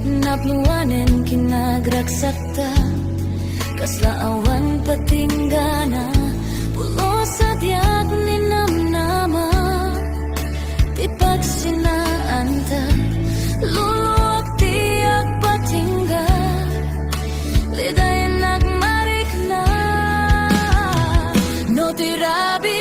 Napluwanen kinagragsakta kasla awan patinggana pulo sa diag ni namnama di pagsinanta luluwag tiyak patingga lidayan nagmarik na no tirabi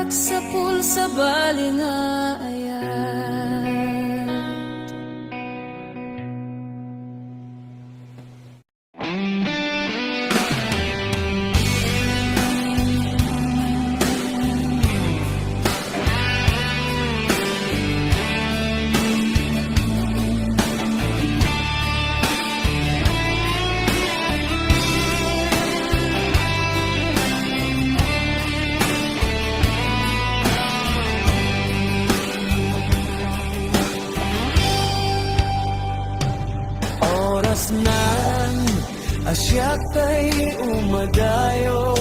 sa pulsa balingayat. Nan asyak tay umadayo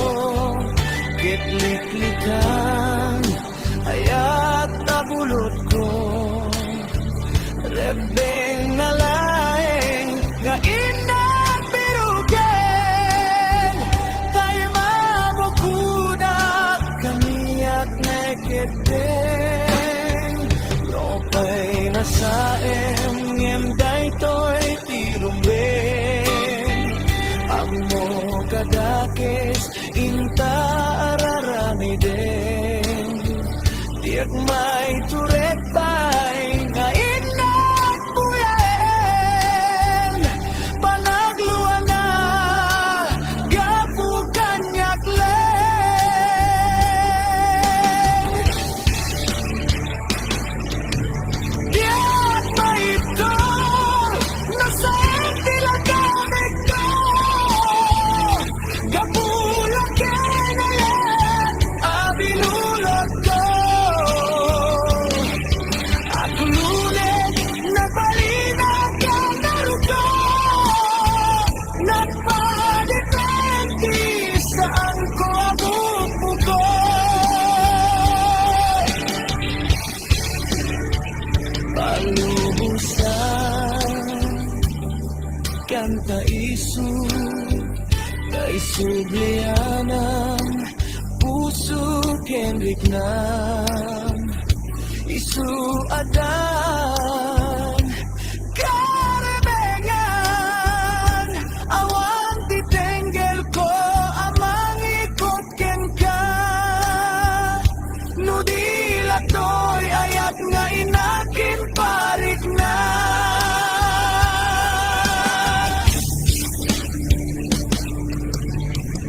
kitliklikan hayat tabulot ko rebeng nalaeng nga inang pirugen tayo mabog padakes inta ararami din tiyak may turet pa'y ngain na puyen panagluan na gapu kanyak len tiyak may ito nasa tilagamit ko gapulang kinayan abinulot ko ako lulit nagbalinag ka naruto nagpadepende saan ko abubuko palubusan kanta isu kay sublianang puso kenrik nam isu adan karebengan awang titenggel ko amang ikot ken ka nudila to'y ayat nga inakin parik na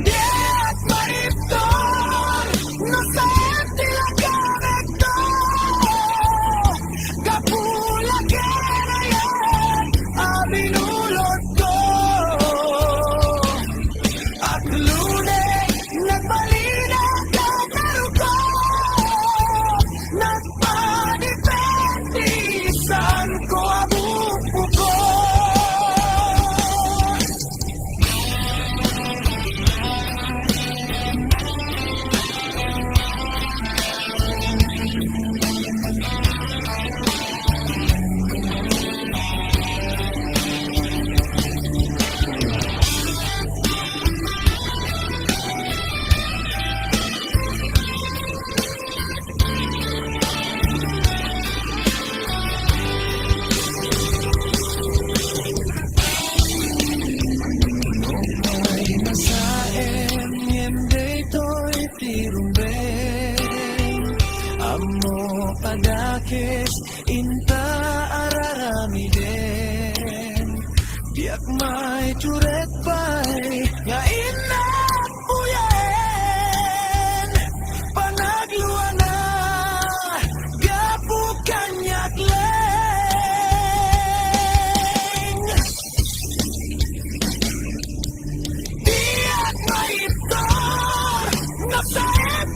Diyak maipton no sa tilagamit ko kapula kinayan abinulot ko at lunes nagbalinag ang naruko nagpadepende saan ko abubuko Ay masaem yende to'y tirumbeng amo padakes inta ararami din diyak may turet pa'y ngain na puyen panagluan na gapu kanyak leng Diyak maipton nasa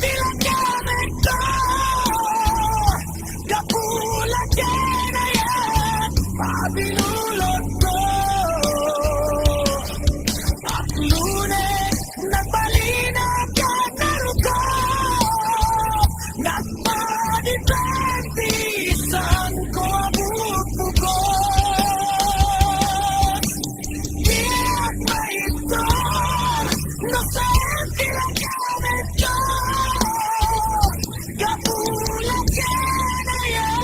tilagamit ko kapula kinayan abinulot ko at lunes nagbalinag ang naruko nagpadepende saan ko abubuko Diyak maipton no sa tilagamit ko kapulang kinayan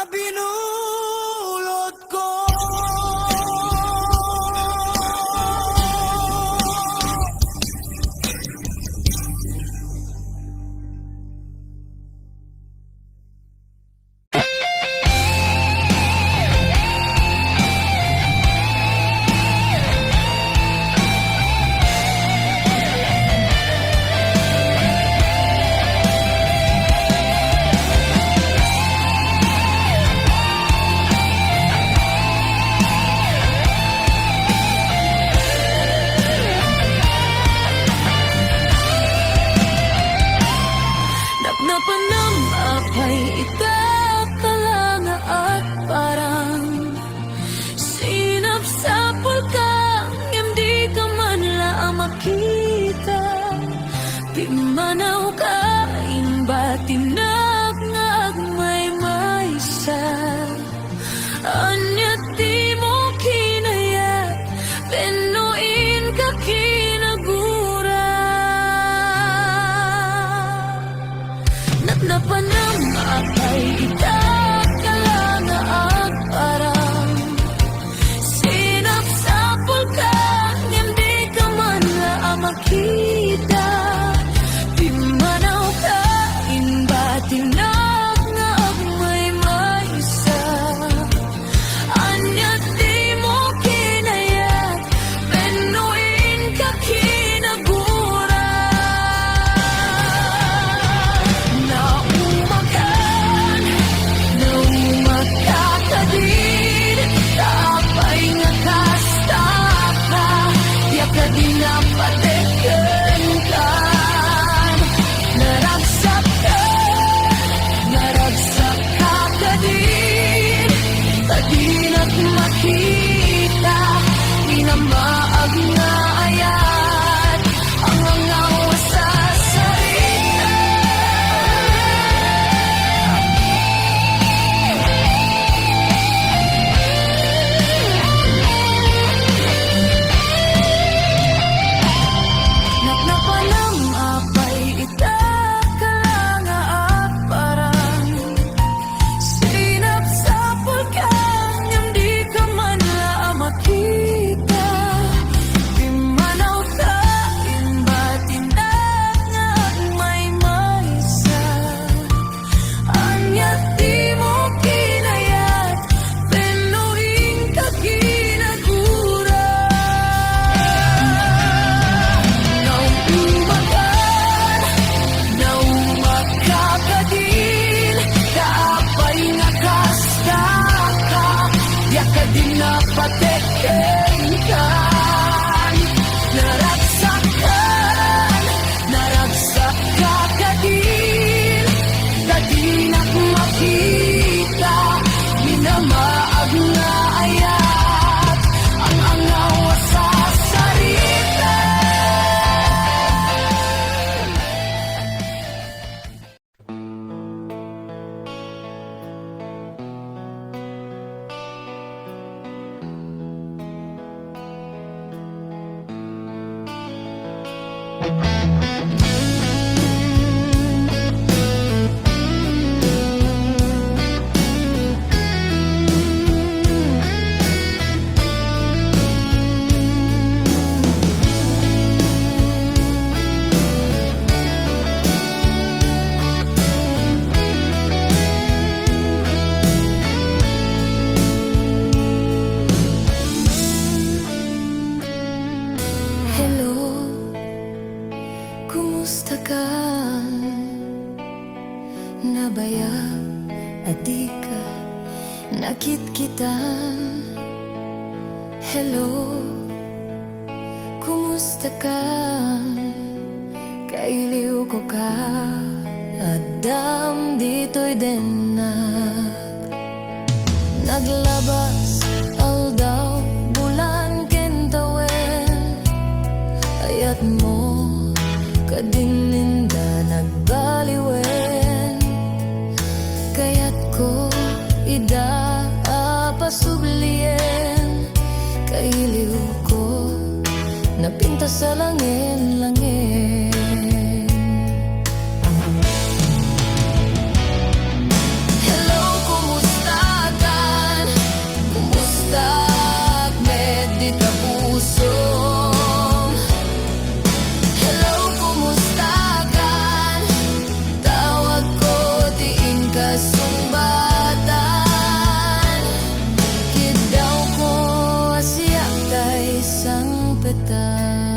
abinulot ko Napnapanam apay itakalanga at parang sinap sa pulkang hindi ka man lang makita di manaw ka imbatinag nga agmay maysa anyat di mo kinaya penuin ka kinagura Natnapanam apay itakalanga at parang sinap sa Minamaag nga ayat ang angaw sa sarita. Napanam apay ita kalanga at parang sinap sa pulkan yang di ka man la makita. Pimanaw ka imbatin na nga may maysa. Anyat di mo kinayat penuhin ka kinagura. Naumakakadil kaapay nga kasta ka ya ka din napateken ka. Naragsak kadinak makita. Minamaag nga ayat ang angaw sa sarita. Hello, kumusta ka? Nabaya at di ka nakit kita. Hello, kumusta ka? Kailiw ko ka at dam dito'y din na naglabas aldaw bulan kentawen. Ayat mo kadinlinda nagbaliwen. Kaya't ko ida apasublien. Kailiw ko napinta sa langin-langin. Hello, kumusta kan? Kumusta med di ka puso? Hello, kumusta kan? Tawag ko diin ka sumbatan. Kidaw ko asya kay sang petan.